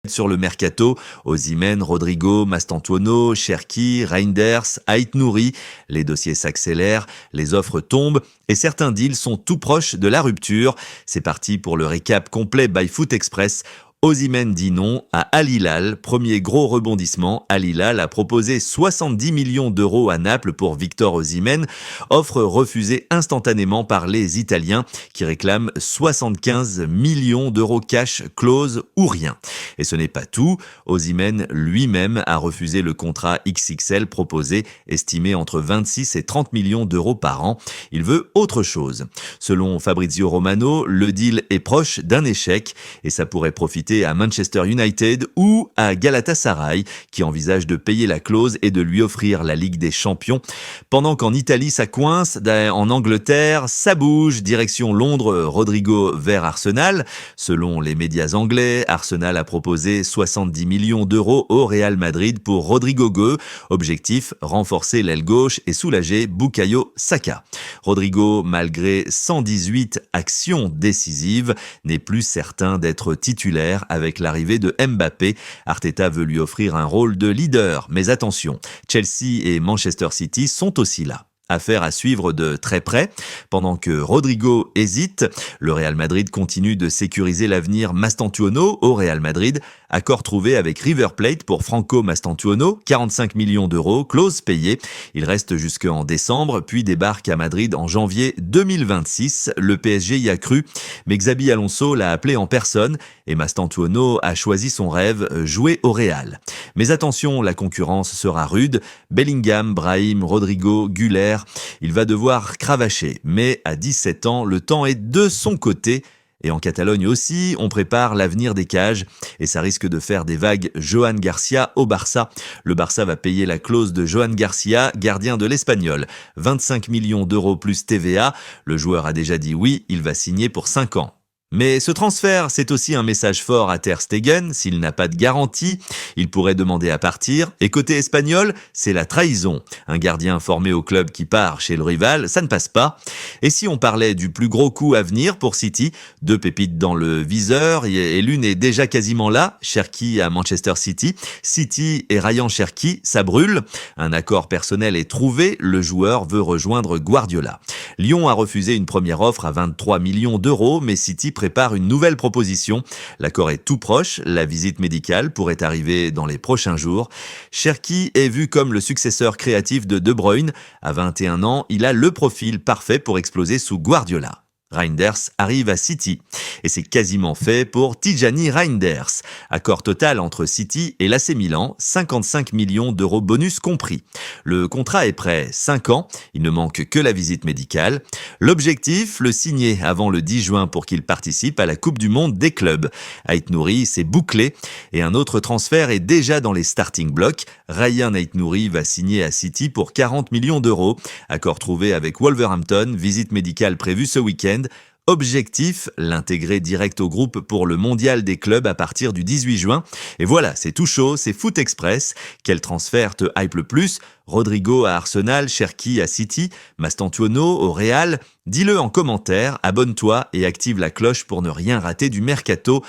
Sur le mercato, Osimhen, Rodrigo, Mastantuono, Cherki, Reinders, Ait Nouri, les dossiers s'accélèrent, les offres tombent et certains deals sont tout proches de la rupture. C'est parti pour le récap complet by Foot Express. Osimhen dit non à Al Hilal, premier gros rebondissement. Al Hilal a proposé 70 millions d'euros à Naples pour Victor Osimhen, offre refusée instantanément par les Italiens qui réclament 75 millions d'euros cash, clause ou rien. Et ce n'est pas tout, Osimhen lui-même a refusé le contrat XXL proposé, estimé entre 26 et 30 millions d'euros par an. Il veut autre chose. Selon Fabrizio Romano, le deal est proche d'un échec et ça pourrait profiter à Manchester United ou à Galatasaray qui envisage de payer la clause et de lui offrir la Ligue des Champions. Pendant qu'en Italie ça coince, en Angleterre ça bouge, direction Londres, Rodrigo vers Arsenal. Selon les médias anglais, Arsenal a proposé 70 millions d'euros au Real Madrid pour Rodrigo Gueux. Objectif, renforcer l'aile gauche et soulager Bukayo Saka. Rodrigo, malgré 118 actions décisives, n'est plus certain d'être titulaire avec l'arrivée de Mbappé. Arteta veut lui offrir un rôle de leader. Mais attention, Chelsea et Manchester City sont aussi là. Affaire à suivre de très près. Pendant que Rodrigo hésite, le Real Madrid continue de sécuriser l'avenir Mastantuono au Real Madrid. Accord trouvé avec River Plate pour Franco Mastantuono, 45 millions d'euros, clause payée. Il reste jusqu'en décembre, puis débarque à Madrid en janvier 2026. Le PSG y a cru, mais Xabi Alonso l'a appelé en personne et Mastantuono a choisi son rêve, jouer au Real. Mais attention, la concurrence sera rude. Bellingham, Brahim, Rodrigo, Güler, il va devoir cravacher, mais à 17 ans, le temps est de son côté. Et en Catalogne aussi, on prépare l'avenir des cages et ça risque de faire des vagues. Johan Garcia au Barça. Le Barça va payer la clause de Johan Garcia, gardien de l'Espagnol. 25 millions d'euros plus TVA. Le joueur a déjà dit oui, il va signer pour 5 ans. Mais ce transfert, c'est aussi un message fort à Ter Stegen. S'il n'a pas de garantie, il pourrait demander à partir. Et côté espagnol, c'est la trahison. Un gardien formé au club qui part chez le rival, ça ne passe pas. Et si on parlait du plus gros coup à venir pour City, 2 pépites dans le viseur et l'une est déjà quasiment là, Cherki à Manchester City. City et Ryan Cherki, ça brûle. Un accord personnel est trouvé, le joueur veut rejoindre Guardiola. Lyon a refusé une première offre à 23 millions d'euros, mais City prépare une nouvelle proposition. L'accord est tout proche, la visite médicale pourrait arriver dans les prochains jours. Cherki est vu comme le successeur créatif de De Bruyne. À 21 ans, il a le profil parfait pour exploser sous Guardiola. Reinders arrive à City et c'est quasiment fait pour Tijani Reinders. Accord total entre City et l'AC Milan, 55 millions d'euros bonus compris. Le contrat est prêt, 5 ans, il ne manque que la visite médicale. L'objectif, le signer avant le 10 juin pour qu'il participe à la Coupe du Monde des clubs. Ait Nouri, c'est bouclé et un autre transfert est déjà dans les starting blocks. Ryan Ait Nouri va signer à City pour 40 millions d'euros. Accord trouvé avec Wolverhampton, visite médicale prévue ce week-end. Objectif, l'intégrer direct au groupe pour le mondial des clubs à partir du 18 juin. Et voilà, c'est tout chaud, c'est Foot Express. Quel transfert te hype le plus ? Rodrigo à Arsenal, Cherki à City, Mastantuono au Real ? Dis-le en commentaire, abonne-toi et active la cloche pour ne rien rater du mercato.